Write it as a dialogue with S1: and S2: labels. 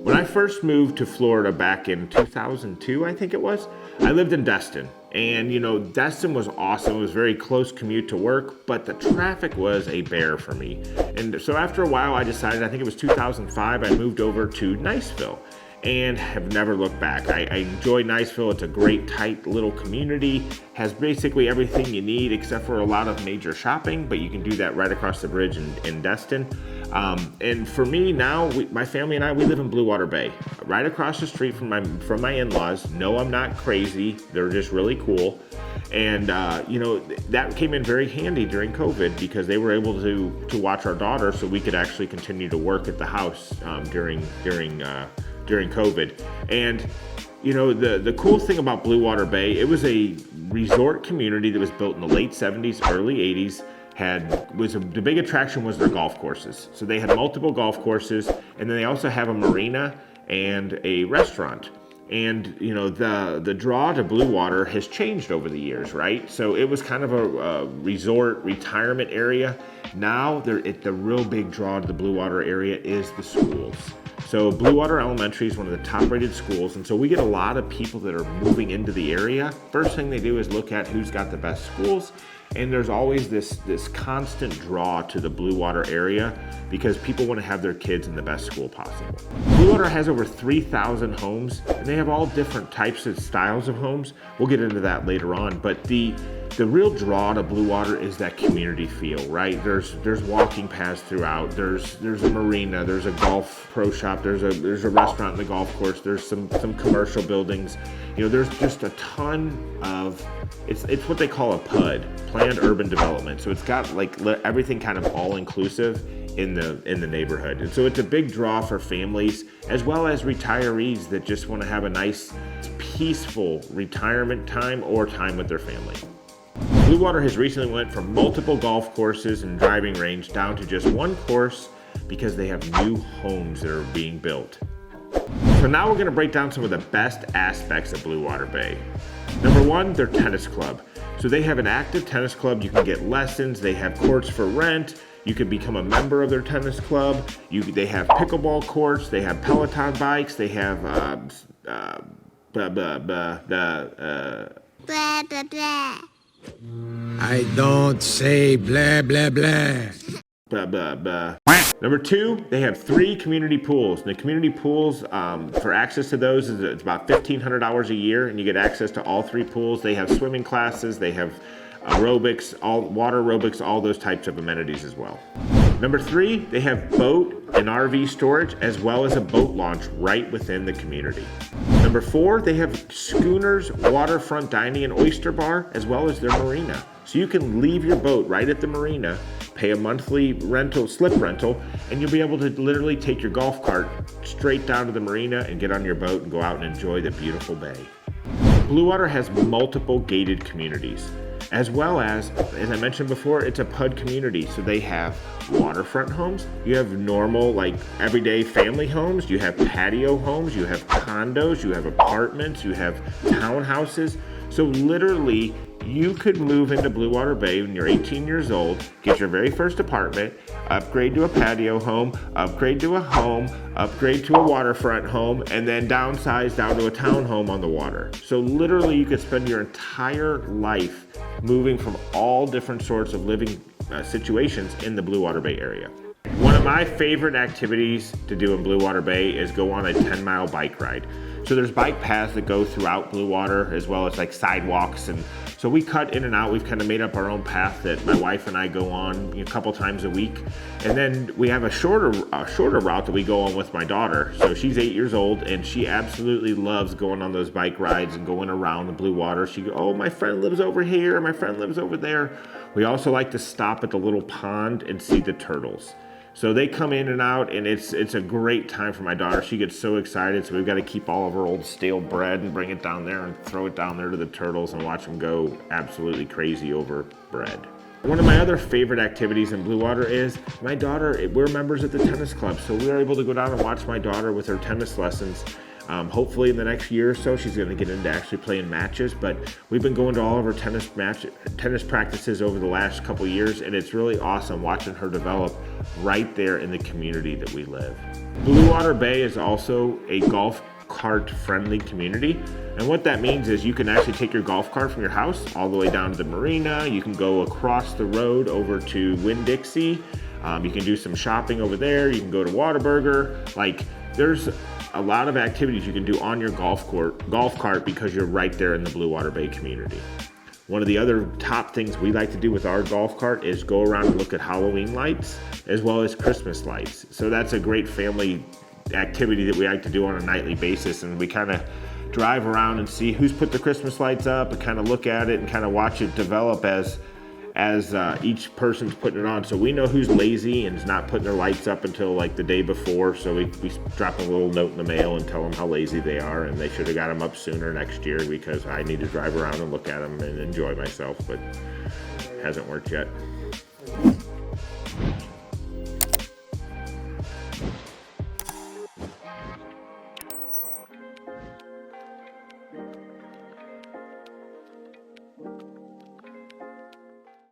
S1: When I first moved to Florida back in 2002, I think it was, I lived in Destin. And Destin was awesome. It was a very close commute to work, but the traffic was a bear for me. And so after a while, I decided, I think it was 2005, I moved over to Niceville and have never looked back. I enjoy Niceville. It's a great, tight little community, has basically everything you need except for a lot of major shopping, but you can do that right across the bridge in Destin. And for me now, my family and I, we live in Bluewater Bay, right across the street from my in-laws. No, I'm not crazy. They're just really cool. And, that came in very handy during COVID because they were able to watch our daughter so we could actually continue to work at the house during COVID. And the cool thing about Bluewater Bay, it was a resort community that was built in the late 70s, early 80s. The big attraction was their golf courses. So they had multiple golf courses, and then they also have a marina and a restaurant. And the draw to Bluewater has changed over the years, right? So it was kind of a resort retirement area. Now the real big draw to the Bluewater area is the schools. So Bluewater Elementary is one of the top rated schools, and so we get a lot of people that are moving into the area. First thing they do is look at who's got the best schools, and there's always this constant draw to the Bluewater area because people want to have their kids in the best school possible. Bluewater has over 3,000 homes, and they have all different types of styles of homes. We'll get into that later on, but the real draw to Bluewater is that community feel, right? There's walking paths throughout. There's a marina. There's a golf pro shop. There's a restaurant in the golf course. There's some commercial buildings. There's just a ton of. It's what they call a PUD, planned urban development. So it's got everything kind of all inclusive in the neighborhood, and so it's a big draw for families as well as retirees that just want to have a nice, peaceful retirement time or time with their family. Bluewater has recently went from multiple golf courses and driving range down to just one course because they have new homes that are being built. So now we're going to break down some of the best aspects of Bluewater Bay. Number one, their tennis club. So they have an active tennis club. You can get lessons. They have courts for rent. You can become a member of their tennis club. They have pickleball courts. They have Peloton bikes. They have
S2: Blah, blah, blah. I don't say blah, blah, blah.
S1: Blah, blah, blah. Number two, they have 3 community pools. And the community pools, for access to those, it's about $1,500 a year, and you get access to all 3 pools. They have swimming classes, they have aerobics, water aerobics, all those types of amenities as well. Number 3, they have boat and RV storage as well as a boat launch right within the community. Number 4, they have schooners, waterfront dining and oyster bar, as well as their marina. So you can leave your boat right at the marina, pay a monthly slip rental, and you'll be able to literally take your golf cart straight down to the marina and get on your boat and go out and enjoy the beautiful bay. Bluewater has multiple gated communities. As well as I mentioned before, it's a PUD community. So they have waterfront homes. You have normal, everyday family homes. You have patio homes. You have condos. You have apartments. You have townhouses. So literally, you could move into Bluewater Bay when you're 18 years old, get your very first apartment, upgrade to a patio home, upgrade to a home, upgrade to a waterfront home, and then downsize down to a townhome on the water. So literally, you could spend your entire life moving from all different sorts of living situations in the Bluewater Bay area. One of my favorite activities to do in Bluewater Bay is go on a 10-mile bike ride. So there's bike paths that go throughout Bluewater as well as sidewalks, and so we cut in and out. We've kind of made up our own path that my wife and I go on a couple times a week, and then we have a shorter route that we go on with my daughter. So she's 8 years old and she absolutely loves going on those bike rides and going around the Bluewater. She goes, "Oh, my friend lives over here, my friend lives over there." We also like to stop at the little pond and see the turtles. So they come in and out, and it's a great time for my daughter. She gets so excited, so we've got to keep all of her old stale bread and bring it down there and throw it down there to the turtles and watch them go absolutely crazy over bread. One of my other favorite activities in Bluewater is my daughter, we're members at the tennis club, so we are able to go down and watch my daughter with her tennis lessons. Hopefully in the next year or so, she's going to get into actually playing matches. But we've been going to all of her tennis practices over the last couple years, and it's really awesome watching her develop right there in the community that we live. Bluewater Bay is also a golf cart friendly community, and what that means is you can actually take your golf cart from your house all the way down to the marina. You can go across the road over to Winn-Dixie. You can do some shopping over there. You can go to Whataburger. Like, there's a lot of activities you can do on your golf cart because you're right there in the Bluewater Bay community. One of the other top things we like to do with our golf cart is go around and look at Halloween lights as well as Christmas lights. So that's a great family activity that we like to do on a nightly basis, and we kind of drive around and see who's put the Christmas lights up and kind of look at it and kind of watch it develop as each person's putting it on. So we know who's lazy and is not putting their lights up until like the day before, so we drop a little note in the mail and tell them how lazy they are and they should have got them up sooner next year, because I need to drive around and look at them and enjoy myself, but hasn't worked yet.